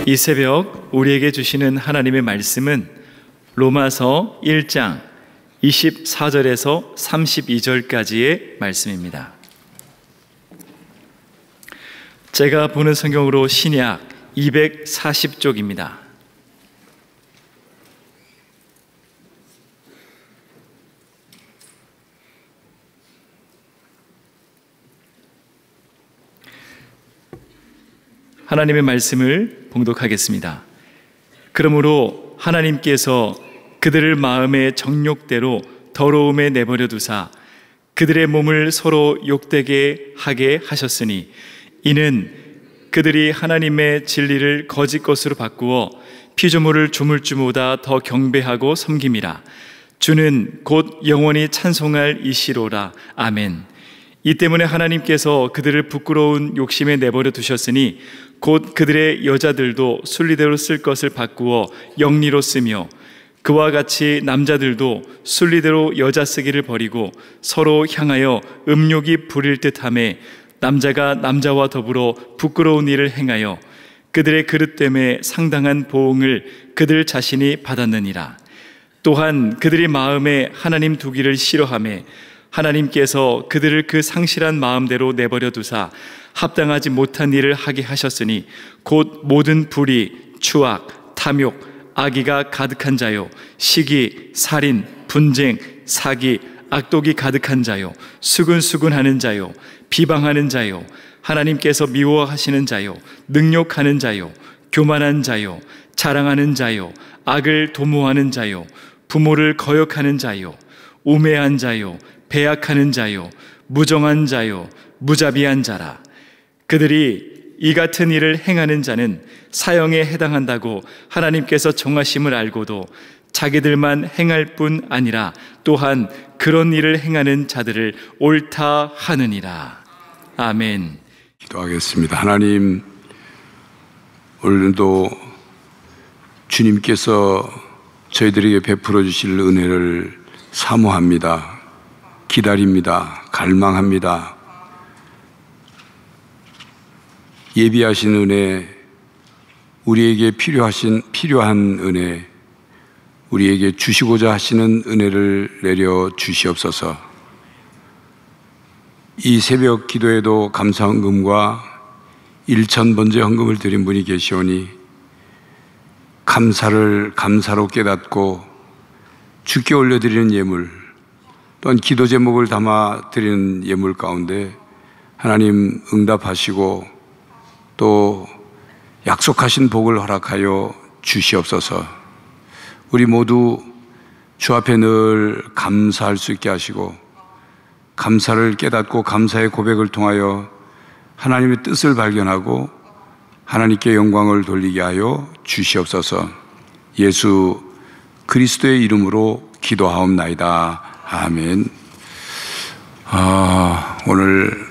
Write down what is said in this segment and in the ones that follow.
이 새벽 우리에게 주시는 하나님의 말씀은 로마서 1장 24절에서 32절까지의 말씀입니다. 제가 보는 성경으로 신약 240쪽입니다. 하나님의 말씀을 봉독하겠습니다. 그러므로 하나님께서 그들을 마음의 정욕대로 더러움에 내버려 두사 그들의 몸을 서로 욕되게 하게 하셨으니 이는 그들이 하나님의 진리를 거짓 것으로 바꾸어 피조물을 조물주보다 더 경배하고 섬김이라. 주는 곧 영원히 찬송할 이시로라. 아멘. 이 때문에 하나님께서 그들을 부끄러운 욕심에 내버려 두셨으니 곧 그들의 여자들도 순리대로 쓸 것을 바꾸어 영리로 쓰며 그와 같이 남자들도 순리대로 여자 쓰기를 버리고 서로 향하여 음욕이 부릴 듯하매 남자가 남자와 더불어 부끄러운 일을 행하여 그들의 그릇됨에 상당한 보응을 그들 자신이 받았느니라. 또한 그들이 마음에 하나님 두기를 싫어하며 하나님께서 그들을 그 상실한 마음대로 내버려 두사 합당하지 못한 일을 하게 하셨으니 곧 모든 불의, 추악, 탐욕, 악의가 가득한 자요 시기, 살인, 분쟁, 사기, 악독이 가득한 자요 수근수근하는 자요 비방하는 자요 하나님께서 미워하시는 자요 능욕하는 자요 교만한 자요 자랑하는 자요 악을 도모하는 자요 부모를 거역하는 자요 우매한 자요 배약하는 자요 무정한 자요 무자비한 자라. 그들이 이 같은 일을 행하는 자는 사형에 해당한다고 하나님께서 정하심을 알고도 자기들만 행할 뿐 아니라 또한 그런 일을 행하는 자들을 옳다 하느니라. 아멘. 기도하겠습니다. 하나님, 오늘도 주님께서 저희들에게 베풀어 주실 은혜를 사모합니다. 기다립니다. 갈망합니다. 예비하신 은혜, 우리에게 필요한 은혜, 우리에게 주시고자 하시는 은혜를 내려 주시옵소서. 이 새벽 기도에도 감사 헌금과 1,000번째 헌금을 드린 분이 계시오니 감사를 감사로 깨닫고 주께 올려드리는 예물, 또한 기도 제목을 담아 드리는 예물 가운데 하나님 응답하시고 또 약속하신 복을 허락하여 주시옵소서. 우리 모두 주 앞에 늘 감사할 수 있게 하시고 감사를 깨닫고 감사의 고백을 통하여 하나님의 뜻을 발견하고 하나님께 영광을 돌리게 하여 주시옵소서. 예수 그리스도의 이름으로 기도하옵나이다. 아멘. 오늘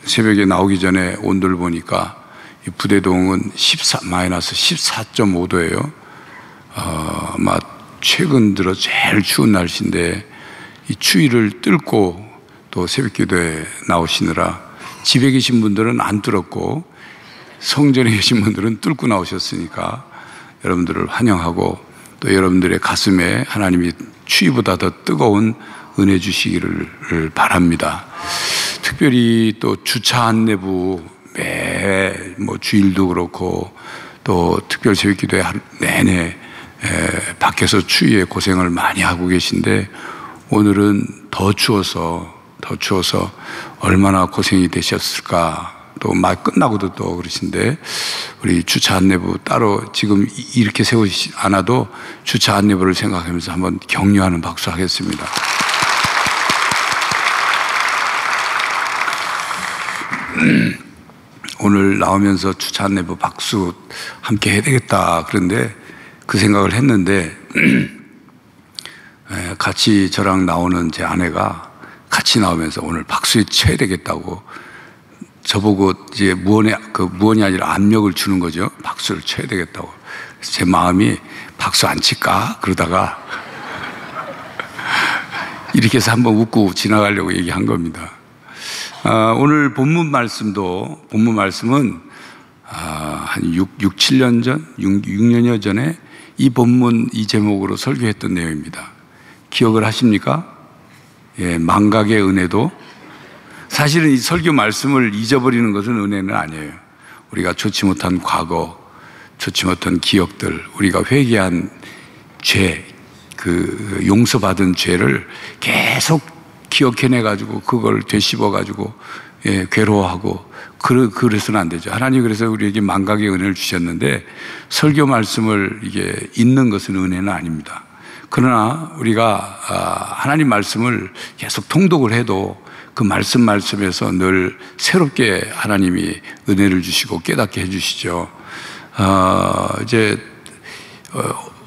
새벽에 나오기 전에 온도를 보니까 이 부대동은 마이너스 14.5도예요. 아마 최근 들어 제일 추운 날씨인데 이 추위를 뚫고 또 새벽 기도에 나오시느라 집에 계신 분들은 안 뚫었고 성전에 계신 분들은 뚫고 나오셨으니까 여러분들을 환영하고 또 여러분들의 가슴에 하나님이 추위보다 더 뜨거운 은혜 주시기를 바랍니다. 특별히 또 주차 안내부 주일도 그렇고 또 특별 새벽 기도회 내내 밖에서 추위에 고생을 많이 하고 계신데 오늘은 더 추워서 얼마나 고생이 되셨을까. 또 막 끝나고도 또 그러신데 우리 주차 안내부 따로 지금 이렇게 세우지 않아도 주차 안내부를 생각하면서 한번 격려하는 박수 하겠습니다. 오늘 나오면서 주차 안내부 박수 함께 해야 되겠다 그런데 그 생각을 했는데 같이 저랑 나오는 제 아내가 같이 나오면서 오늘 박수에 쳐야 되겠다고 저보고 이제 무언이 아니라 압력을 주는 거죠. 박수를 쳐야 되겠다고. 그래서 제 마음이 박수 안 칠까? 그러다가 이렇게 해서 한번 웃고 지나가려고 얘기한 겁니다. 오늘 본문 말씀은 한 7년 전, 6년여 전에 이 본문 이 제목으로 설교했던 내용입니다. 기억을 하십니까? 예, 망각의 은혜도. 사실은 이 설교 말씀을 잊어버리는 것은 은혜는 아니에요. 우리가 좋지 못한 과거, 좋지 못한 기억들, 우리가 회개한 죄, 그 용서받은 죄를 계속 기억해내가지고 그걸 되씹어가지고 괴로워하고 그래서는 안 되죠. 하나님 그래서 우리에게 망각의 은혜를 주셨는데 설교 말씀을 이게 잊는 것은 은혜는 아닙니다. 그러나 우리가 하나님 말씀을 계속 통독을 해도 그 말씀에서 늘 새롭게 하나님이 은혜를 주시고 깨닫게 해주시죠.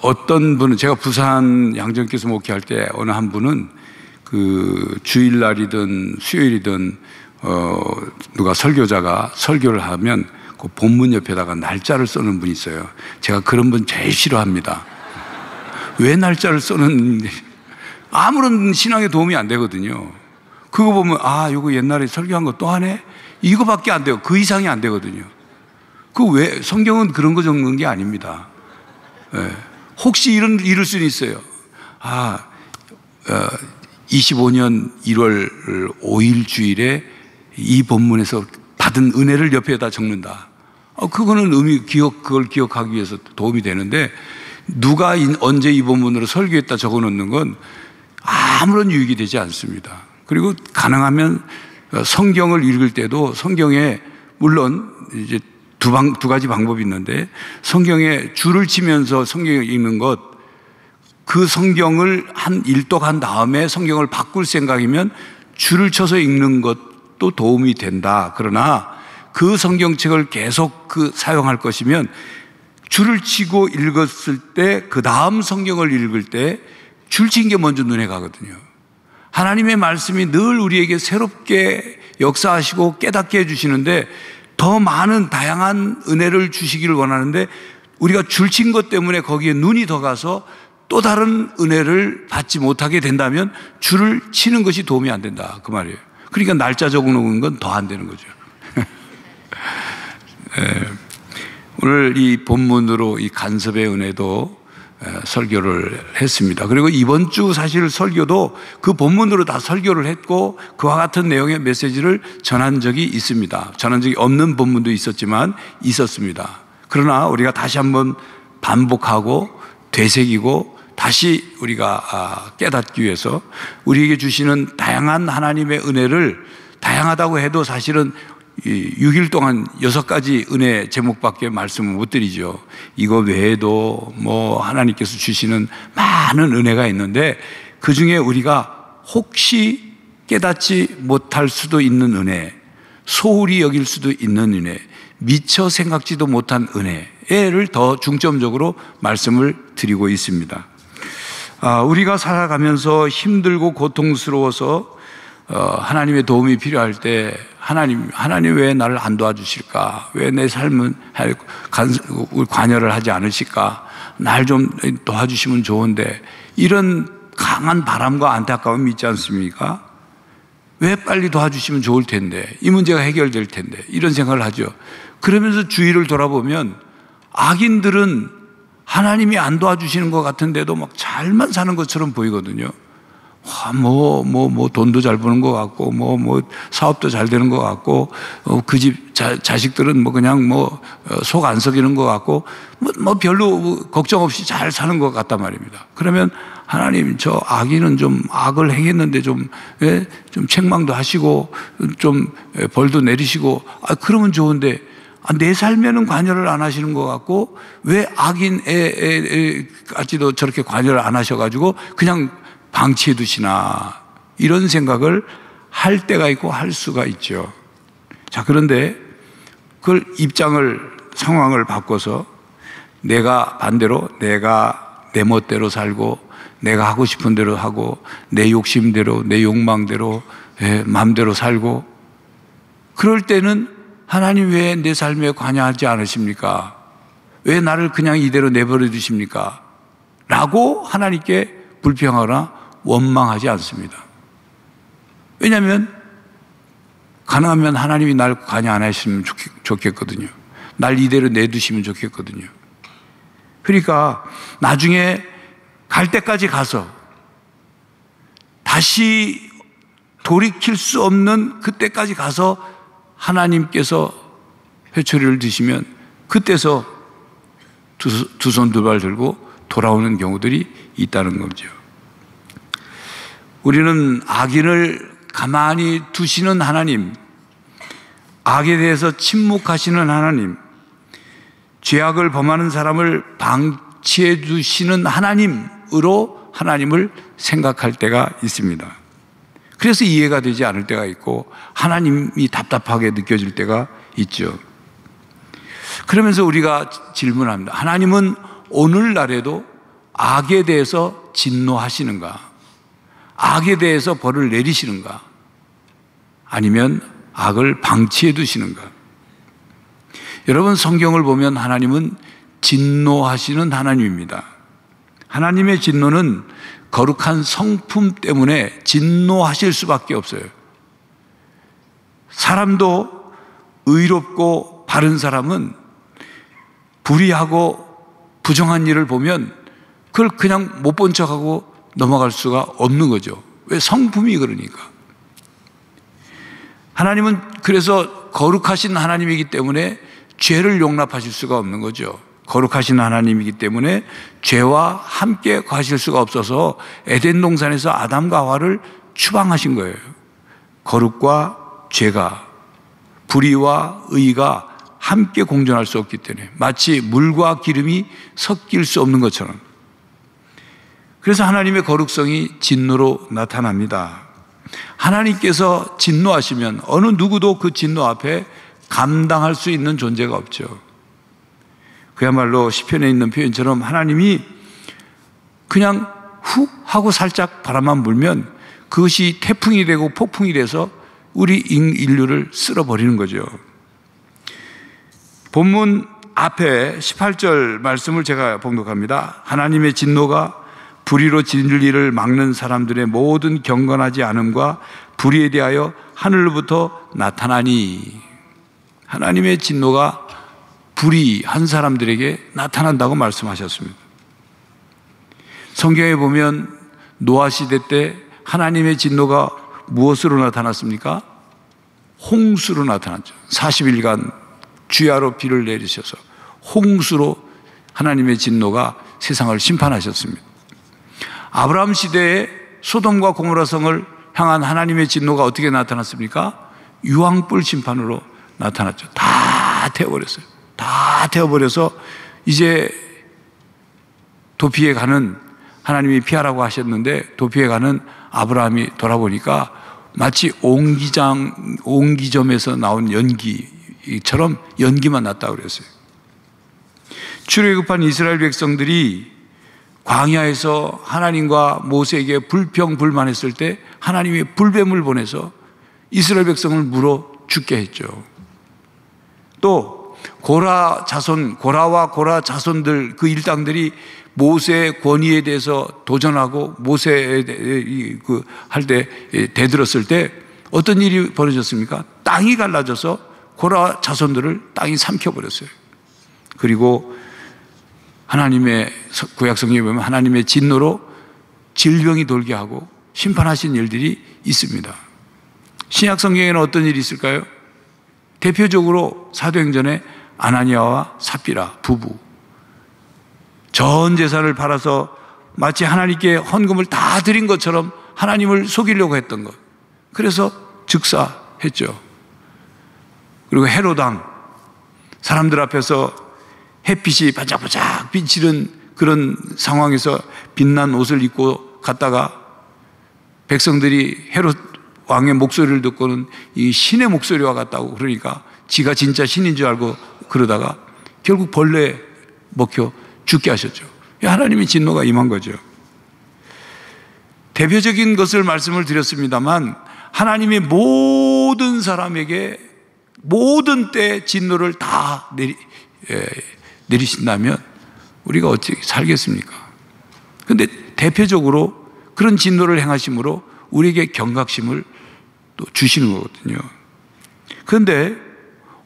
어떤 분은 제가 부산 양정교회에서 목회할 때 어느 한 분은 그 주일날이든 수요일이든 누가 설교자가 설교를 하면 그 본문 옆에다가 날짜를 써놓은 분이 있어요. 제가 그런 분 제일 싫어합니다. 왜 날짜를 써놓는지 아무런 신앙에 도움이 안 되거든요. 그거 보면 이거 옛날에 설교한 거 또 하네? 이거밖에 안 돼요. 그 이상이 안 되거든요. 왜 성경은 그런 거 적는 게 아닙니다. 네. 혹시 이럴 수는 있어요. 25년 1월 5일 주일에 이 본문에서 받은 은혜를 옆에다 적는다. 그거는 그걸 기억하기 위해서 도움이 되는데 누가 언제 이 본문으로 설교했다 적어 놓는 건 아무런 유익이 되지 않습니다. 그리고 가능하면 성경을 읽을 때도 성경에 물론 이제 두 가지 방법이 있는데 성경에 줄을 치면서 성경을 읽는 것, 그 성경을 한 일독한 다음에 성경을 바꿀 생각이면 줄을 쳐서 읽는 것도 도움이 된다. 그러나 그 성경책을 계속 사용할 것이면 줄을 치고 읽었을 때 그 다음 성경을 읽을 때 줄 친 게 먼저 눈에 가거든요. 하나님의 말씀이 늘 우리에게 새롭게 역사하시고 깨닫게 해주시는데 더 많은 다양한 은혜를 주시기를 원하는데 우리가 줄 친 것 때문에 거기에 눈이 더 가서 또 다른 은혜를 받지 못하게 된다면 줄을 치는 것이 도움이 안 된다. 그 말이에요. 그러니까 날짜 적어 놓은 건 더 안 되는 거죠. 오늘 이 본문으로 이 간섭의 은혜도 설교를 했습니다. 그리고 이번 주 사실 설교도 그 본문으로 다 설교를 했고 그와 같은 내용의 메시지를 전한 적이 있습니다. 전한 적이 없는 본문도 있었지만 있었습니다. 그러나 우리가 다시 한번 반복하고 되새기고 다시 우리가 깨닫기 위해서 우리에게 주시는 다양한 하나님의 은혜를, 다양하다고 해도 사실은 6일 동안 6가지 은혜 제목밖에 말씀을 못 드리죠. 이거 외에도 하나님께서 주시는 많은 은혜가 있는데 그 중에 우리가 혹시 깨닫지 못할 수도 있는 은혜, 소홀히 여길 수도 있는 은혜, 미처 생각지도 못한 은혜를 더 중점적으로 말씀을 드리고 있습니다. 우리가 살아가면서 힘들고 고통스러워서 하나님의 도움이 필요할 때 하나님 왜 나를 안 도와주실까? 왜 내 삶은 관여를 하지 않으실까? 날 좀 도와주시면 좋은데, 이런 강한 바람과 안타까움이 있지 않습니까? 왜 빨리 도와주시면 좋을 텐데, 이 문제가 해결될 텐데, 이런 생각을 하죠. 그러면서 주위를 돌아보면 악인들은 하나님이 안 도와주시는 것 같은데도 막 잘만 사는 것처럼 보이거든요. 돈도 잘 버는 것 같고, 사업도 잘 되는 것 같고, 그 집 자식들은 그냥 속 안 썩이는 것 같고, 별로 걱정 없이 잘 사는 것 같단 말입니다. 그러면 하나님, 저 악인은 좀 악을 행했는데 좀 책망도 하시고, 좀 벌도 내리시고, 그러면 좋은데, 내 삶에는 관여를 안 하시는 것 같고, 왜 악인 애까지도 저렇게 관여를 안 하셔가지고, 그냥 방치해 두시나, 이런 생각을 할 때가 있고 할 수가 있죠. 자, 그런데 그걸 상황을 바꿔서 반대로 내가 내 멋대로 살고 내가 하고 싶은 대로 하고 내 욕심대로 내 욕망대로 마음대로 살고, 그럴 때는 하나님 왜 내 삶에 관여하지 않으십니까? 왜 나를 그냥 이대로 내버려 두십니까? 라고 하나님께 불평하거나 원망하지 않습니다. 왜냐하면 가능하면 하나님이 날 관여 안 하시면 좋겠거든요. 날 이대로 내두시면 좋겠거든요. 그러니까 나중에 갈 때까지 가서 다시 돌이킬 수 없는 그때까지 가서 하나님께서 회초리를 드시면 그때서 두 손 두 발 들고 돌아오는 경우들이 있다는 거죠. 우리는 악인을 가만히 두시는 하나님, 악에 대해서 침묵하시는 하나님, 죄악을 범하는 사람을 방치해 두시는 하나님으로 하나님을 생각할 때가 있습니다. 그래서 이해가 되지 않을 때가 있고 하나님이 답답하게 느껴질 때가 있죠. 그러면서 우리가 질문합니다. 하나님은 오늘날에도 악에 대해서 진노하시는가? 악에 대해서 벌을 내리시는가? 아니면 악을 방치해 두시는가? 여러분, 성경을 보면 하나님은 진노하시는 하나님입니다. 하나님의 진노는 거룩한 성품 때문에 진노하실 수밖에 없어요. 사람도 의롭고 바른 사람은 불의하고 부정한 일을 보면 그걸 그냥 못 본 척하고 넘어갈 수가 없는 거죠. 왜? 성품이 그러니까. 하나님은 그래서 거룩하신 하나님이기 때문에 죄를 용납하실 수가 없는 거죠. 거룩하신 하나님이기 때문에 죄와 함께 가실 수가 없어서 에덴 동산에서 아담과 하와를 추방하신 거예요. 거룩과 죄가, 불의와 의가 함께 공존할 수 없기 때문에 마치 물과 기름이 섞일 수 없는 것처럼. 그래서 하나님의 거룩성이 진노로 나타납니다. 하나님께서 진노하시면 어느 누구도 그 진노 앞에 감당할 수 있는 존재가 없죠. 그야말로 시편에 있는 표현처럼 하나님이 그냥 훅 하고 살짝 바람만 불면 그것이 태풍이 되고 폭풍이 돼서 우리 인류를 쓸어버리는 거죠. 본문 앞에 18절 말씀을 제가 봉독합니다. 하나님의 진노가 불의로 진리를 막는 사람들의 모든 경건하지 않음과 불의에 대하여 하늘로부터 나타나니, 하나님의 진노가 불의한 사람들에게 나타난다고 말씀하셨습니다. 성경에 보면 노아 시대 때 하나님의 진노가 무엇으로 나타났습니까? 홍수로 나타났죠. 40일간 주야로 비를 내리셔서 홍수로 하나님의 진노가 세상을 심판하셨습니다. 아브라함 시대에 소돔과 고모라 성을 향한 하나님의 진노가 어떻게 나타났습니까? 유황불 심판으로 나타났죠. 다 태워버렸어요. 다 태워버려서 이제 도피해 가는, 하나님이 피하라고 하셨는데 도피해 가는 아브라함이 돌아보니까 마치 옹기점에서 나온 연기처럼 연기만 났다고 그랬어요. 출애굽한 이스라엘 백성들이 광야에서 하나님과 모세에게 불평불만했을 때 하나님이 불뱀을 보내서 이스라엘 백성을 물어 죽게 했죠. 또 고라와 고라 자손들, 그 일당들이 모세의 권위에 대해서 도전하고 모세에 할 때 대들었을 때 어떤 일이 벌어졌습니까? 땅이 갈라져서 고라 자손들을 땅이 삼켜버렸어요. 그리고 하나님의 구약 성경에 보면 하나님의 진노로 질병이 돌게 하고 심판하신 일들이 있습니다. 신약 성경에는 어떤 일이 있을까요? 대표적으로 사도행전에 아나니아와 삽비라 부부, 전 재산을 팔아서 마치 하나님께 헌금을 다 드린 것처럼 하나님을 속이려고 했던 것, 그래서 즉사했죠. 그리고 헤롯 왕, 사람들 앞에서 햇빛이 반짝반짝 비치는 그런 상황에서 빛난 옷을 입고 갔다가 백성들이 헤롯 왕의 목소리를 듣고는 이 신의 목소리와 같다고 그러니까 지가 진짜 신인 줄 알고 그러다가 결국 벌레에 먹혀 죽게 하셨죠. 하나님의 진노가 임한 거죠. 대표적인 것을 말씀을 드렸습니다만 하나님의 모든 사람에게 모든 때 진노를 다 내리신다면 우리가 어찌 살겠습니까? 그런데 대표적으로 그런 진노를 행하심으로 우리에게 경각심을 또 주시는 거거든요. 그런데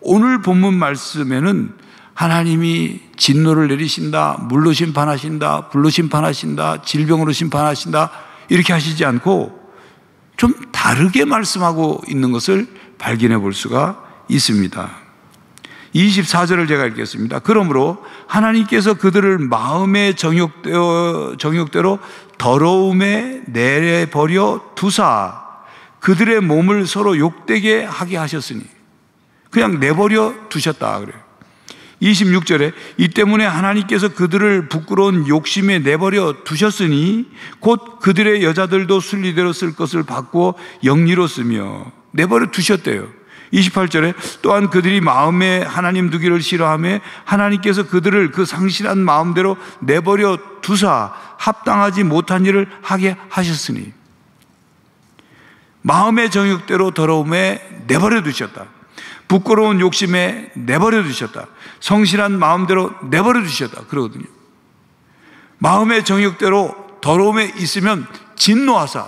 오늘 본문 말씀에는 하나님이 진노를 내리신다, 물로 심판하신다, 불로 심판하신다, 질병으로 심판하신다 이렇게 하시지 않고 좀 다르게 말씀하고 있는 것을 발견해 볼 수가 있습니다. 24절을 제가 읽겠습니다. 그러므로 하나님께서 그들을 마음의 정욕대로 더러움에 내버려 두사 그들의 몸을 서로 욕되게 하게 하셨으니, 그냥 내버려 두셨다 그래요. 26절에 이 때문에 하나님께서 그들을 부끄러운 욕심에 내버려 두셨으니 곧 그들의 여자들도 순리대로 쓸 것을 바꾸어 영리로 쓰며, 내버려 두셨대요. 28절에 또한 그들이 마음에 하나님 두기를 싫어하며 하나님께서 그들을 그 상실한 마음대로 내버려 두사 합당하지 못한 일을 하게 하셨으니, 마음의 정욕대로 더러움에 내버려 두셨다, 부끄러운 욕심에 내버려 두셨다, 성실한 마음대로 내버려 두셨다 그러거든요. 마음의 정욕대로 더러움에 있으면 진노하사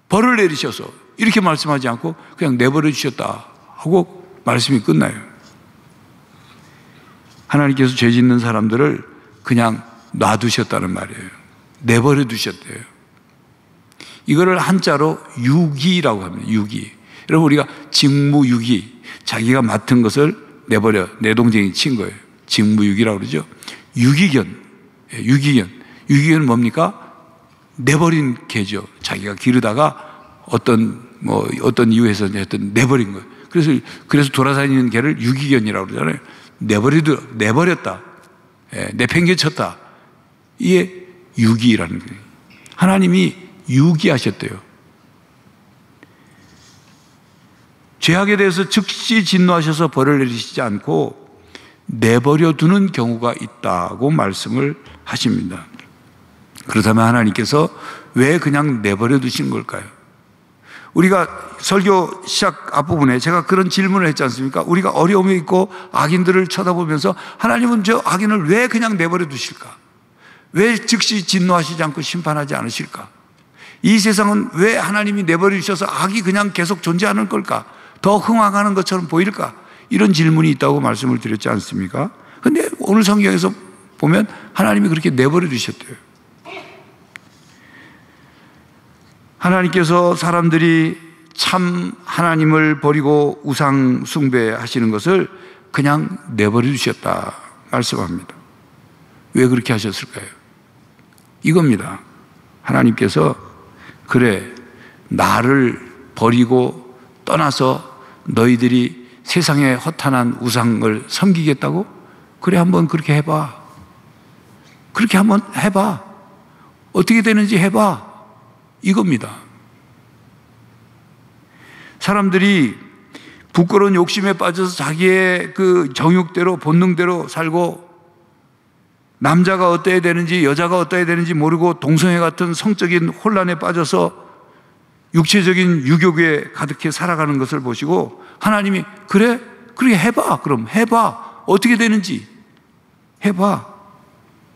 벌을 내리셔서 이렇게 말씀하지 않고 그냥 내버려 주셨다 하고 말씀이 끝나요. 하나님께서 죄 짓는 사람들을 그냥 놔두셨다는 말이에요. 내버려 두셨대요. 이거를 한자로 유기라고 합니다. 유기. 여러분, 우리가 직무유기, 자기가 맡은 것을 내버려 내동쟁이 친 거예요. 직무유기라고 그러죠. 유기견. 유기견은 뭡니까? 내버린 개죠. 자기가 기르다가 어떤 이유에서 내버린 거예요. 그래서 돌아다니는 개를 유기견이라고 그러잖아요. 내버렸다. 내팽개쳤다. 이게 유기라는 거예요. 하나님이 유기하셨대요. 죄악에 대해서 즉시 진노하셔서 벌을 내리시지 않고 내버려 두는 경우가 있다고 말씀을 하십니다. 그렇다면 하나님께서 왜 그냥 내버려 두신 걸까요? 우리가 설교 시작 앞부분에 제가 그런 질문을 했지 않습니까? 우리가 어려움이 있고 악인들을 쳐다보면서 하나님은 저 악인을 왜 그냥 내버려 두실까? 왜 즉시 진노하시지 않고 심판하지 않으실까? 이 세상은 왜 하나님이 내버려 주셔서 악이 그냥 계속 존재하는 걸까? 더 흥황하는 것처럼 보일까? 이런 질문이 있다고 말씀을 드렸지 않습니까? 그런데 오늘 성경에서 보면 하나님이 그렇게 내버려 두셨대요. 하나님께서 사람들이 참 하나님을 버리고 우상 숭배하시는 것을 그냥 내버려 두셨다 말씀합니다. 왜 그렇게 하셨을까요? 이겁니다. 하나님께서 그래, 나를 버리고 떠나서 너희들이 세상의 허탄한 우상을 섬기겠다고? 그래, 한번 그렇게 해봐. 그렇게 한번 해봐. 어떻게 되는지 해봐. 이겁니다. 사람들이 부끄러운 욕심에 빠져서 자기의 그 정욕대로 본능대로 살고 남자가 어떠해야 되는지 여자가 어떠해야 되는지 모르고 동성애 같은 성적인 혼란에 빠져서 육체적인 유욕에 가득해 살아가는 것을 보시고 하나님이 그래? 그렇게 해봐. 그럼 해봐. 어떻게 되는지 해봐.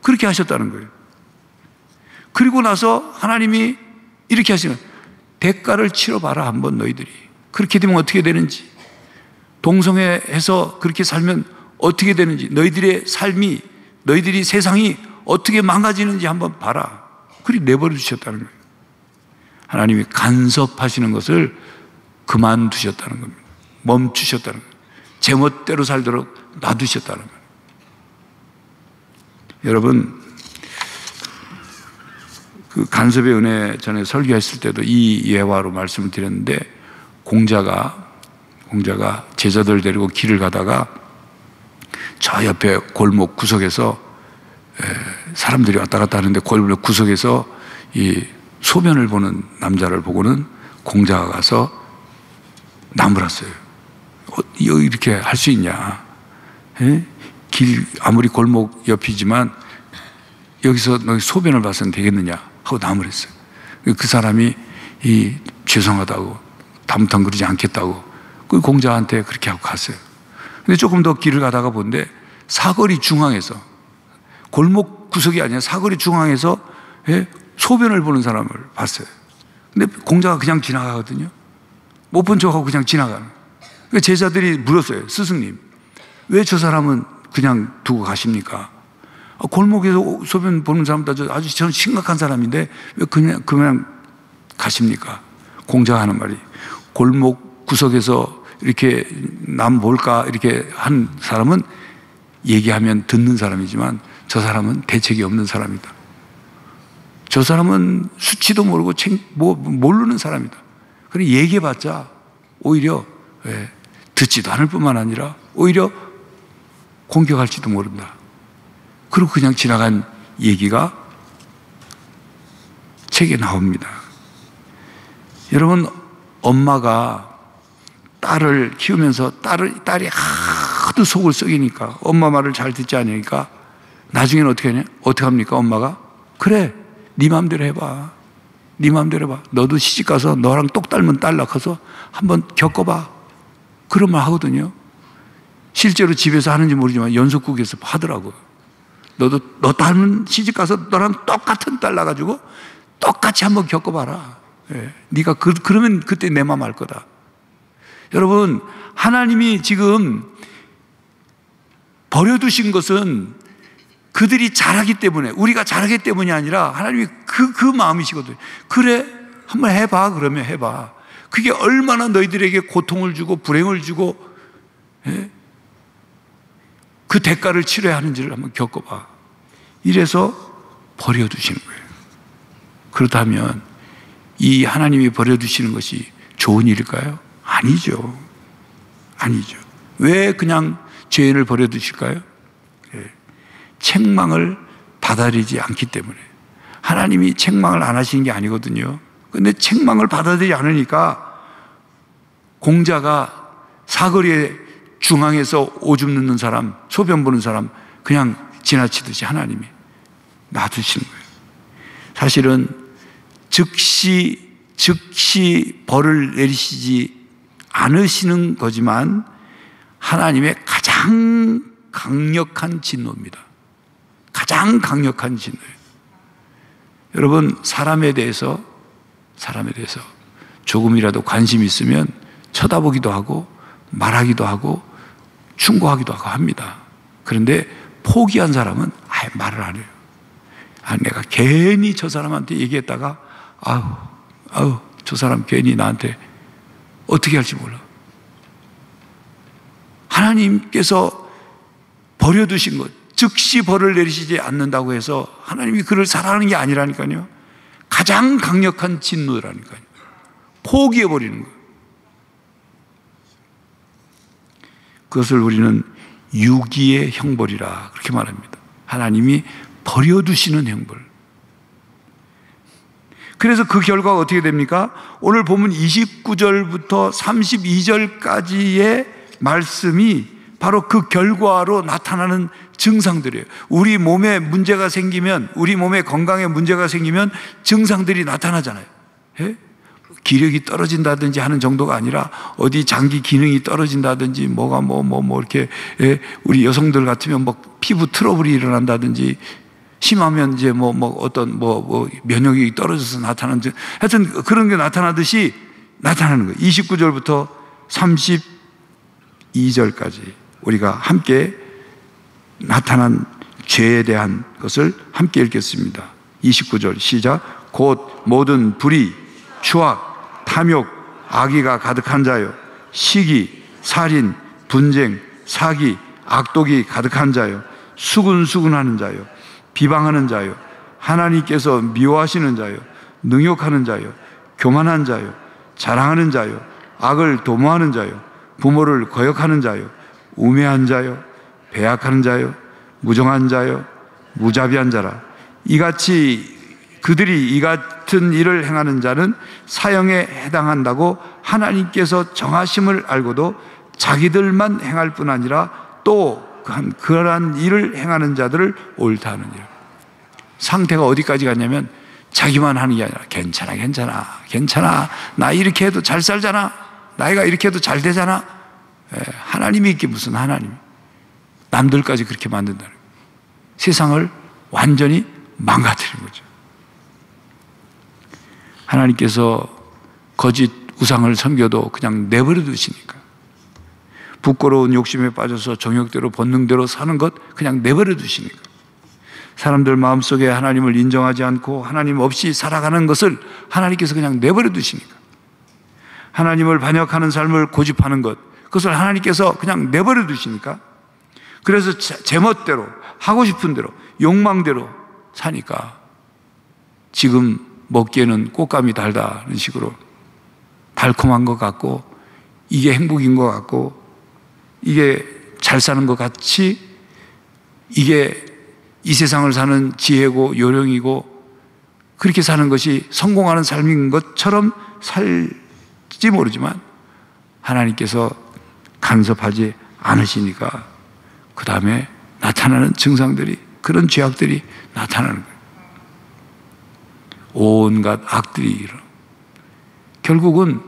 그렇게 하셨다는 거예요. 그리고 나서 하나님이 이렇게 하시는, 대가를 치러봐라 한번 너희들이. 그렇게 되면 어떻게 되는지, 동성애해서 그렇게 살면 어떻게 되는지, 너희들의 삶이, 너희들이 세상이 어떻게 망가지는지 한번 봐라. 그렇게 내버려 두셨다는 거예요. 하나님이 간섭하시는 것을 그만두셨다는 겁니다. 멈추셨다는 거예요. 제멋대로 살도록 놔두셨다는 거예요. 여러분, 그 간섭의 은혜 전에 설교했을 때도 이 예화로 말씀을 드렸는데, 공자가 제자들 데리고 길을 가다가 저 옆에 골목 구석에서 사람들이 왔다 갔다 하는데 골목 구석에서 이 소변을 보는 남자를 보고는 공자가 가서 나무랐어요. 이렇게 할 수 있냐? 길 아무리 골목 옆이지만 여기서 너 소변을 봐서는 되겠느냐 하고 나무랬어요. 그 사람이 죄송하다고 다음부터는 그러지 않겠다고 그 공자한테 그렇게 하고 갔어요. 근데 조금 더 길을 가다가 본데 사거리 중앙에서, 골목 구석이 아니라 사거리 중앙에서 소변을 보는 사람을 봤어요. 근데 공자가 그냥 지나가거든요. 못 본 척하고 그냥 지나가는. 그 제자들이 물었어요. 스승님, 왜 저 사람은 그냥 두고 가십니까? 골목에서 소변 보는 사람도 아주 저는 심각한 사람인데 왜 그냥 가십니까? 공자가 하는 말이, 골목 구석에서 이렇게 남 볼까 이렇게 한 사람은 얘기하면 듣는 사람이지만 저 사람은 대책이 없는 사람이다. 저 사람은 수치도 모르고 모르는 사람이다. 그래 얘기해봤자 오히려 듣지도 않을 뿐만 아니라 오히려 공격할지도 모른다. 그리고 그냥 지나간 얘기가 책에 나옵니다. 여러분, 엄마가 딸을 키우면서 딸이 하도 속을 썩이니까, 엄마 말을 잘 듣지 않으니까 나중에는 어떻게 하냐? 어떻게 합니까? 엄마가 그래, 네 마음대로 해봐. 네 마음대로 해봐. 너도 시집가서 너랑 똑 닮은 딸 낳아서 한번 겪어봐. 그런 말 하거든요. 실제로 집에서 하는지 모르지만 연속국에서 하더라고요. 너도 너 닮은 시집가서 너랑 똑같은 딸 낳아가지고 똑같이 한번 겪어봐라. 네가 그러면 그때 내 마음 알 거다. 여러분, 하나님이 지금 버려두신 것은 그들이 잘하기 때문에, 우리가 잘하기 때문이 아니라 하나님이 그 마음이시거든요. 그래, 한번 해봐. 그러면 해봐. 그게 얼마나 너희들에게 고통을 주고 불행을 주고 그 대가를 치러야 하는지를 한번 겪어봐. 이래서 버려두시는 거예요. 그렇다면 이 하나님이 버려두시는 것이 좋은 일일까요? 아니죠. 아니죠. 왜 그냥 죄인을 버려두실까요? 책망을 받아들이지 않기 때문에. 하나님이 책망을 안 하시는 게 아니거든요. 근데 책망을 받아들이지 않으니까 공자가 사거리에 중앙에서 오줌 넣는 사람, 소변 보는 사람 그냥 지나치듯이 하나님이 놔두시는 거예요. 사실은 즉시 벌을 내리시지 않으시는 거지만 하나님의 가장 강력한 진노입니다. 가장 강력한 진노예요. 여러분, 사람에 대해서 조금이라도 관심이 있으면 쳐다보기도 하고 말하기도 하고 충고하기도 하고 합니다. 그런데 포기한 사람은 아예 말을 안 해요. 내가 괜히 저 사람한테 얘기했다가 저 사람 괜히 나한테 어떻게 할지 몰라. 하나님께서 버려두신 것, 즉시 벌을 내리시지 않는다고 해서 하나님이 그를 사랑하는 게 아니라니까요. 가장 강력한 진노라니까요. 포기해버리는 거예요. 그것을 우리는 유기의 형벌이라 그렇게 말합니다. 하나님이 버려두시는 형벌. 그래서 그 결과가 어떻게 됩니까? 오늘 보면 29절부터 32절까지의 말씀이 바로 그 결과로 나타나는 증상들이에요. 우리 몸에 문제가 생기면, 우리 몸에 건강에 문제가 생기면 증상들이 나타나잖아요. 기력이 떨어진다든지 하는 정도가 아니라 어디 장기 기능이 떨어진다든지 뭐가 이렇게 우리 여성들 같으면 피부 트러블이 일어난다든지 심하면 이제 어떤 면역력이 떨어져서 나타나는, 하여튼 그런 게 나타나듯이 나타나는 거예요. 29절부터 32절까지 우리가 함께 나타난 죄에 대한 것을 함께 읽겠습니다. 29절 시작. 곧 모든 불의, 추악, 탐욕, 악의가 가득한 자요, 시기, 살인, 분쟁, 사기, 악독이 가득한 자요, 수군수군하는 자요, 비방하는 자요, 하나님께서 미워하시는 자요, 능욕하는 자요, 교만한 자요, 자랑하는 자요, 악을 도모하는 자요, 부모를 거역하는 자요, 우매한 자요, 배약하는 자요, 무정한 자요, 무자비한 자라. 이같이 그들이 이 같은 일을 행하는 자는 사형에 해당한다고 하나님께서 정하심을 알고도 자기들만 행할 뿐 아니라 또 그러한 일을 행하는 자들을 옳다 하느니라. 상태가 어디까지 갔냐면 자기만 하는 게 아니라 괜찮아, 나 이렇게 해도 잘 살잖아, 나이가 이렇게 해도 잘 되잖아. 하나님이 있게 무슨 하나님, 남들까지 그렇게 만든다는 거예요. 세상을 완전히 망가뜨린 거죠. 하나님께서 거짓 우상을 섬겨도 그냥 내버려 두시니까 부끄러운 욕심에 빠져서 정욕대로 본능대로 사는 것 그냥 내버려 두시니까, 사람들 마음속에 하나님을 인정하지 않고 하나님 없이 살아가는 것을 하나님께서 그냥 내버려 두시니까, 하나님을 반역하는 삶을 고집하는 것, 그것을 하나님께서 그냥 내버려 두시니까, 그래서 제멋대로 하고 싶은 대로 욕망대로 사니까 지금 먹기에는 꽃감이 달다는 식으로 달콤한 것 같고 이게 행복인 것 같고 이게 잘 사는 것 같이 이게 이 세상을 사는 지혜고 요령이고 그렇게 사는 것이 성공하는 삶인 것처럼 살지 모르지만 하나님께서 간섭하지 않으시니까 그 다음에 나타나는 증상들이, 그런 죄악들이 나타나는 거예요. 온갖 악들이 일어나. 결국은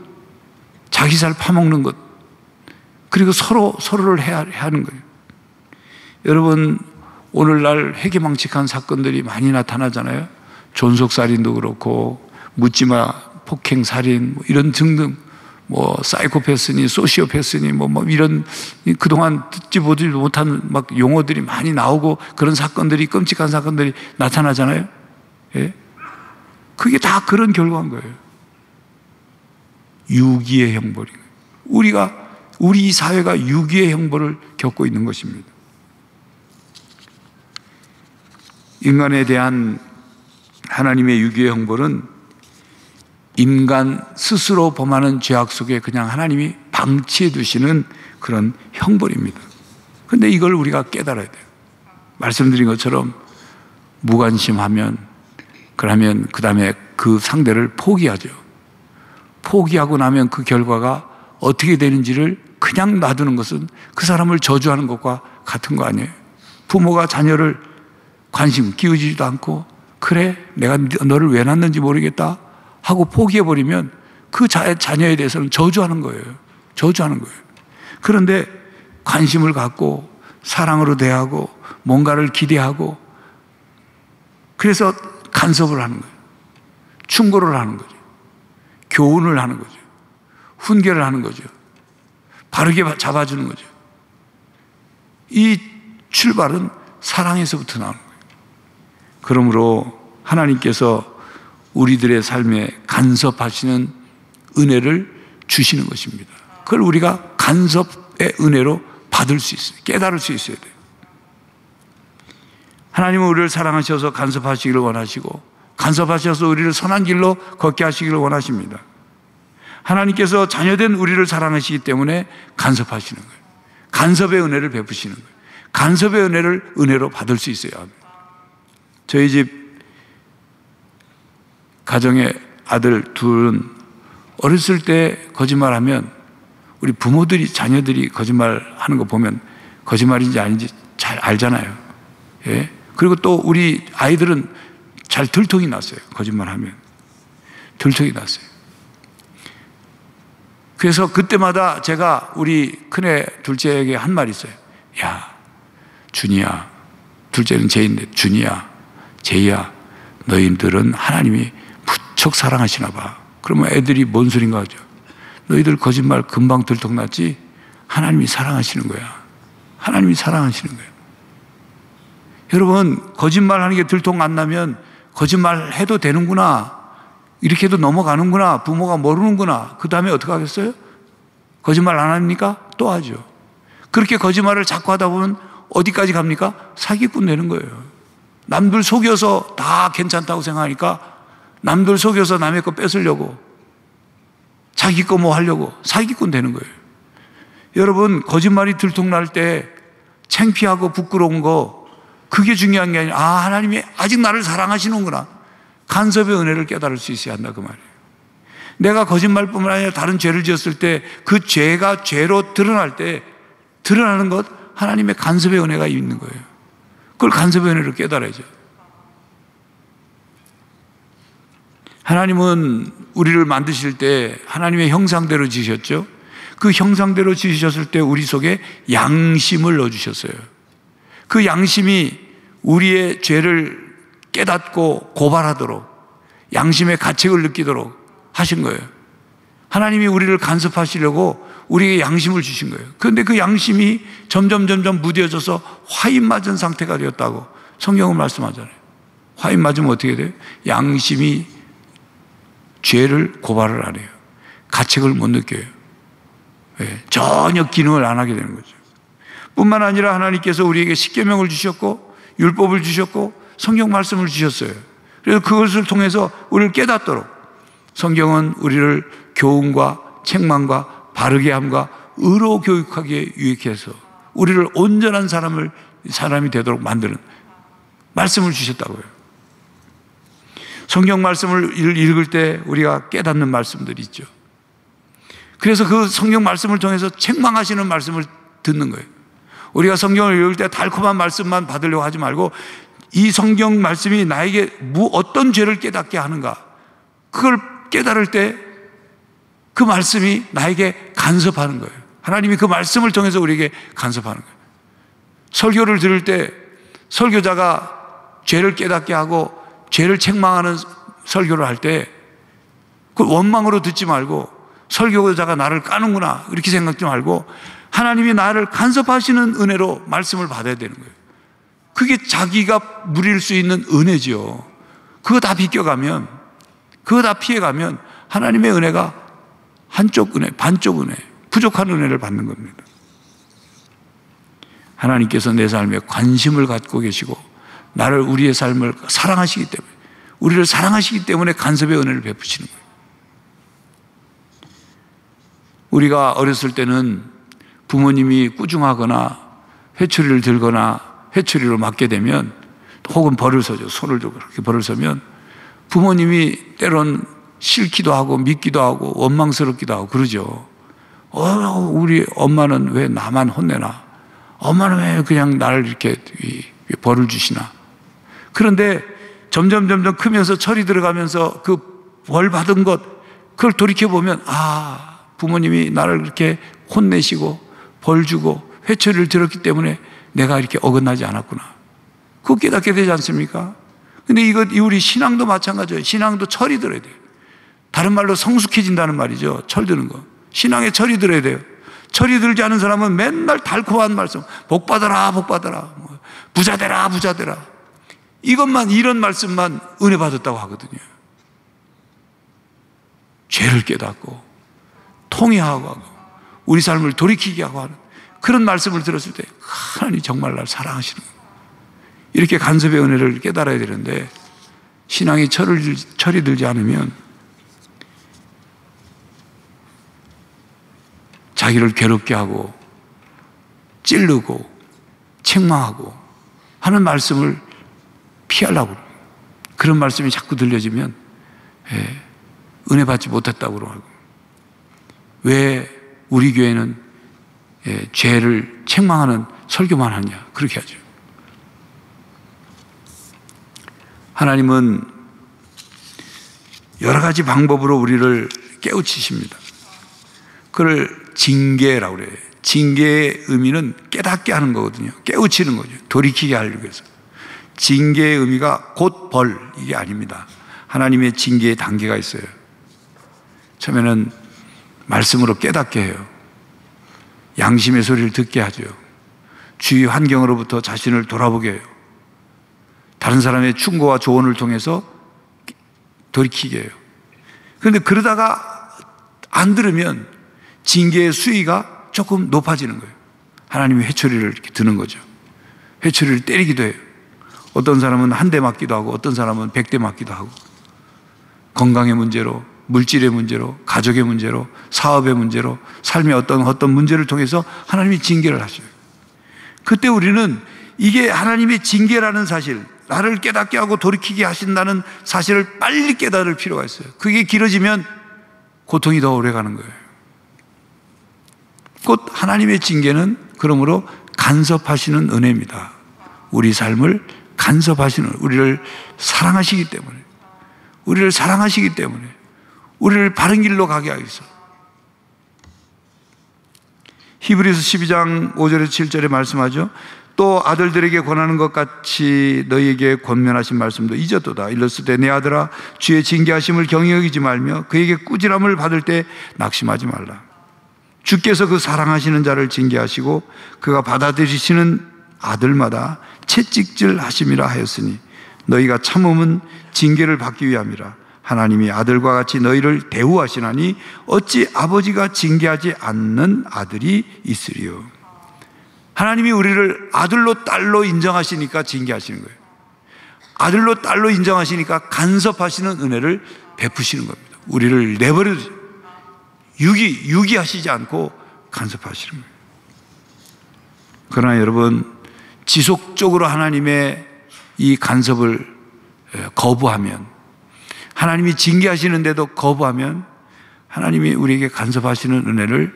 자기 살 파먹는 것, 그리고 서로를 해야 하는 거예요. 여러분, 오늘날 회개망측한 사건들이 많이 나타나잖아요. 존속살인도 그렇고 묻지마 폭행살인 이런 등등, 사이코패스니 소시오패스니 이런 그동안 듣지 보지도 못한 막 용어들이 많이 나오고 그런 사건들이, 끔찍한 사건들이 나타나잖아요. 예? 그게 다 그런 결과인 거예요. 유기의 형벌인 거예요. 우리 사회가 유기의 형벌을 겪고 있는 것입니다. 인간에 대한 하나님의 유기의 형벌은 인간 스스로 범하는 죄악 속에 그냥 하나님이 방치해 두시는 그런 형벌입니다. 그런데 이걸 우리가 깨달아야 돼요. 말씀드린 것처럼 무관심하면, 그러면 그 다음에 그 상대를 포기하죠. 포기하고 나면 그 결과가 어떻게 되는지를 그냥 놔두는 것은 그 사람을 저주하는 것과 같은 거 아니에요. 부모가 자녀를 관심 끼우지도 않고, 그래 내가 너를 왜 낳는지 모르겠다 하고 포기해버리면 그 자녀에 대해서는 저주하는 거예요. 저주하는 거예요. 그런데 관심을 갖고 사랑으로 대하고 뭔가를 기대하고, 그래서 간섭을 하는 거예요. 충고를 하는 거죠. 교훈을 하는 거죠. 훈계를 하는 거죠. 바르게 잡아주는 거죠. 이 출발은 사랑에서부터 나오는 거예요. 그러므로 하나님께서 우리들의 삶에 간섭하시는 은혜를 주시는 것입니다. 그걸 우리가 간섭의 은혜로 받을 수 있어요. 깨달을 수 있어야 돼요. 하나님은 우리를 사랑하셔서 간섭하시기를 원하시고, 간섭하셔서 우리를 선한 길로 걷게 하시기를 원하십니다. 하나님께서 자녀된 우리를 사랑하시기 때문에 간섭하시는 거예요. 간섭의 은혜를 베푸시는 거예요. 간섭의 은혜를 은혜로 받을 수 있어야 합니다. 저희 집 가정의 아들 둘은 어렸을 때 거짓말하면 우리 부모들이 자녀들이 거짓말하는 거 보면 거짓말인지 아닌지 잘 알잖아요. 예? 그리고 또 우리 아이들은 잘 들통이 났어요. 거짓말하면 들통이 났어요. 그래서 그때마다 제가 우리 큰애 둘째에게 한 말이 있어요. 야, 준이야, 둘째는 제인데, 준이야, 제이야, 너희들은 하나님이 무척 사랑하시나 봐. 그러면 애들이 뭔 소린가 하죠. 너희들 거짓말 금방 들통났지? 하나님이 사랑하시는 거야. 하나님이 사랑하시는 거예요. 여러분, 거짓말하는 게 들통 안 나면 거짓말 해도 되는구나, 이렇게 해도 넘어가는구나, 부모가 모르는구나. 그 다음에 어떻게 하겠어요? 거짓말 안 합니까? 또 하죠. 그렇게 거짓말을 자꾸 하다 보면 어디까지 갑니까? 사기꾼 되는 거예요. 남들 속여서 다 괜찮다고 생각하니까 남들 속여서 남의 거 뺏으려고, 자기 거 뭐 하려고 사기꾼 되는 거예요. 여러분, 거짓말이 들통날 때 창피하고 부끄러운 거, 그게 중요한 게 아니라, 하나님이 아직 나를 사랑하시는구나, 간섭의 은혜를 깨달을 수 있어야 한다, 그 말이에요. 내가 거짓말뿐만 아니라 다른 죄를 지었을 때 그 죄가 죄로 드러날 때 드러나는 것, 하나님의 간섭의 은혜가 있는 거예요. 그걸 간섭의 은혜를 깨달아야죠. 하나님은 우리를 만드실 때 하나님의 형상대로 지으셨죠. 그 형상대로 지으셨을 때 우리 속에 양심을 넣어주셨어요. 그 양심이 우리의 죄를 깨닫고 고발하도록, 양심의 가책을 느끼도록 하신 거예요. 하나님이 우리를 간섭하시려고 우리에게 양심을 주신 거예요. 그런데 그 양심이 점점 무뎌져서 화인 맞은 상태가 되었다고 성경은 말씀하잖아요. 화인 맞으면 어떻게 돼요? 양심이 죄를 고발을 안 해요. 가책을 못 느껴요. 네, 전혀 기능을 안 하게 되는 거죠. 뿐만 아니라 하나님께서 우리에게 십계명을 주셨고 율법을 주셨고 성경 말씀을 주셨어요. 그래서 그것을 통해서 우리를 깨닫도록 성경은 우리를 교훈과 책망과 바르게 함과 의로 교육하기에 유익해서 우리를 온전한 사람이 되도록 만드는 말씀을 주셨다고요. 성경 말씀을 읽을 때 우리가 깨닫는 말씀들이 있죠. 그래서 그 성경 말씀을 통해서 책망하시는 말씀을 듣는 거예요. 우리가 성경을 읽을 때 달콤한 말씀만 받으려고 하지 말고 이 성경 말씀이 나에게 어떤 죄를 깨닫게 하는가, 그걸 깨달을 때 그 말씀이 나에게 간섭하는 거예요. 하나님이 그 말씀을 통해서 우리에게 간섭하는 거예요. 설교를 들을 때 설교자가 죄를 깨닫게 하고 죄를 책망하는 설교를 할 때 그 원망으로 듣지 말고 설교자가 나를 까는구나 이렇게 생각하지 말고 하나님이 나를 간섭하시는 은혜로 말씀을 받아야 되는 거예요. 그게 자기가 누릴 수 있는 은혜지요. 그거 다 비껴가면, 그거 다 피해가면 하나님의 은혜가 한쪽 은혜, 반쪽 은혜, 부족한 은혜를 받는 겁니다. 하나님께서 내 삶에 관심을 갖고 계시고 우리의 삶을 사랑하시기 때문에, 우리를 사랑하시기 때문에 간섭의 은혜를 베푸시는 거예요. 우리가 어렸을 때는 부모님이 꾸중하거나 회초리를 들거나 회초리로 맞게 되면, 혹은 벌을 서죠. 손을 들고 그렇게 벌을 서면 부모님이 때론 싫기도 하고 믿기도 하고 원망스럽기도 하고 그러죠. 우리 엄마는 왜 나만 혼내나? 엄마는 왜 그냥 나를 이렇게 벌을 주시나? 그런데 점점 크면서 철이 들어가면서 그 벌 받은 것, 그걸 돌이켜보면 부모님이 나를 이렇게 혼내시고 벌 주고 회초리를 들었기 때문에 내가 이렇게 어긋나지 않았구나. 그거 깨닫게 되지 않습니까? 근데 우리 신앙도 마찬가지예요. 신앙도 철이 들어야 돼요. 다른 말로 성숙해진다는 말이죠. 철드는 거. 신앙에 철이 들어야 돼요. 철이 들지 않은 사람은 맨날 달콤한 말씀, 복 받아라, 복 받아라, 부자 되라, 부자 되라. 이런 말씀만 은혜 받았다고 하거든요. 죄를 깨닫고 통회하고 하고 우리 삶을 돌이키게 하고 하는 그런 말씀을 들었을 때 하나님 정말 날 사랑하시는 거예요. 이렇게 간섭의 은혜를 깨달아야 되는데 신앙에 철이 들지 않으면 자기를 괴롭게 하고 찌르고 책망하고 하는 말씀을 피하려고 그래요. 그런 말씀이 자꾸 들려지면 은혜 받지 못했다고 하고, 왜 우리 교회는 죄를 책망하는 설교만 하냐 그렇게 하죠. 하나님은 여러 가지 방법으로 우리를 깨우치십니다. 그걸 징계라고 그래요. 징계의 의미는 깨닫게 하는 거거든요. 깨우치는 거죠. 돌이키게 하려고 해서. 징계의 의미가 곧 벌, 이게 아닙니다. 하나님의 징계의 단계가 있어요. 처음에는 말씀으로 깨닫게 해요. 양심의 소리를 듣게 하죠. 주위 환경으로부터 자신을 돌아보게 해요. 다른 사람의 충고와 조언을 통해서 돌이키게 해요. 그런데 그러다가 안 들으면 징계의 수위가 조금 높아지는 거예요. 하나님이 회초리를 이렇게 드는 거죠. 회초리를 때리기도 해요. 어떤 사람은 한 대 맞기도 하고 어떤 사람은 100대 맞기도 하고, 건강의 문제로, 물질의 문제로, 가족의 문제로, 사업의 문제로, 삶의 어떤 문제를 통해서 하나님이 징계를 하셔요. 그때 우리는 이게 하나님의 징계라는 사실, 나를 깨닫게 하고 돌이키게 하신다는 사실을 빨리 깨달을 필요가 있어요. 그게 길어지면 고통이 더 오래 가는 거예요. 곧 하나님의 징계는 그러므로 간섭하시는 은혜입니다. 우리 삶을 간섭하시는, 우리를 사랑하시기 때문에, 우리를 바른 길로 가게 하기 위해서. 히브리서 12장 5절에서 7절에 말씀하죠. 또 아들들에게 권하는 것 같이 너희에게 권면하신 말씀도 잊었도다. 일렀을 때 내 아들아 주의 징계하심을 경히 여기지 말며 그에게 꾸지람을 받을 때 낙심하지 말라. 주께서 그 사랑하시는 자를 징계하시고 그가 받아들이시는 아들마다 채찍질 하심이라 하였으니 너희가 참음은 징계를 받기 위함이라. 하나님이 아들과 같이 너희를 대우하시나니 어찌 아버지가 징계하지 않는 아들이 있으리요. 하나님이 우리를 아들로 딸로 인정하시니까 징계하시는 거예요. 아들로 딸로 인정하시니까 간섭하시는 은혜를 베푸시는 겁니다. 우리를 내버려 유기하시지 않고 간섭하시는 거예요. 그러나 여러분, 지속적으로 하나님의 이 간섭을 거부하면, 하나님이 징계하시는데도 거부하면 하나님이 우리에게 간섭하시는 은혜를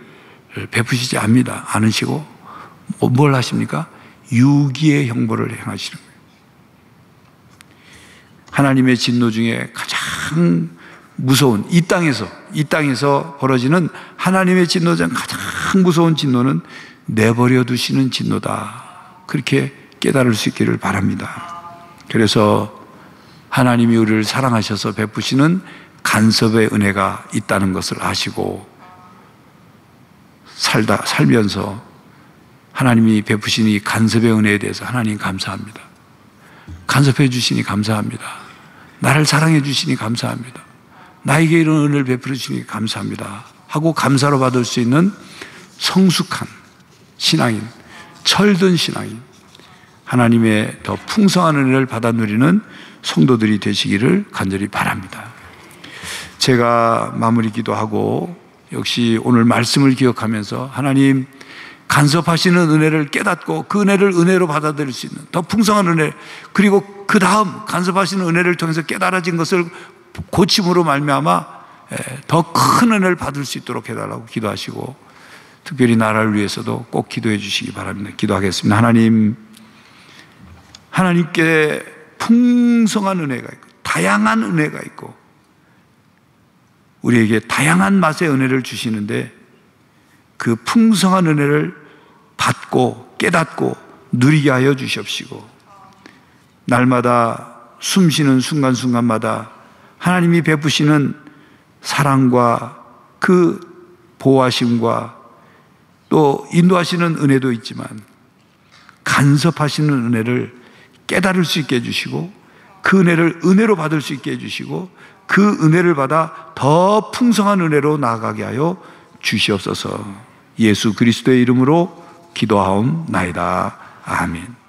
베푸시지 않으시고 뭘 하십니까? 유기의 형벌을 행하시는 거예요. 하나님의 진노 중에 가장 무서운, 이 땅에서 벌어지는 하나님의 진노 중 가장 무서운 진노는 내버려 두시는 진노다. 그렇게 깨달을 수 있기를 바랍니다. 그래서 하나님이 우리를 사랑하셔서 베푸시는 간섭의 은혜가 있다는 것을 아시고 살면서 하나님이 베푸신 이 간섭의 은혜에 대해서 하나님 감사합니다. 간섭해 주시니 감사합니다. 나를 사랑해 주시니 감사합니다. 나에게 이런 은혜를 베풀어 주시니 감사합니다 하고 감사로 받을 수 있는 성숙한 신앙인, 철든 신앙인, 하나님의 더 풍성한 은혜를 받아 누리는 성도들이 되시기를 간절히 바랍니다. 제가 마무리 기도하고 역시 오늘 말씀을 기억하면서 하나님 간섭하시는 은혜를 깨닫고 그 은혜를 은혜로 받아들일 수 있는 더 풍성한 은혜, 그리고 그 다음 간섭하시는 은혜를 통해서 깨달아진 것을 고침으로 말미암아 더 큰 은혜를 받을 수 있도록 해달라고 기도하시고, 특별히 나라를 위해서도 꼭 기도해 주시기 바랍니다. 기도하겠습니다. 하나님께 풍성한 은혜가 있고 다양한 은혜가 있고 우리에게 다양한 맛의 은혜를 주시는데 그 풍성한 은혜를 받고 깨닫고 누리게 하여 주시옵시고, 날마다 숨쉬는 순간순간마다 하나님이 베푸시는 사랑과 그 보호하심과 또 인도하시는 은혜도 있지만 간섭하시는 은혜를 깨달을 수 있게 해주시고 그 은혜를 은혜로 받을 수 있게 해주시고 그 은혜를 받아 더 풍성한 은혜로 나아가게 하여 주시옵소서. 예수 그리스도의 이름으로 기도하옵나이다. 아멘.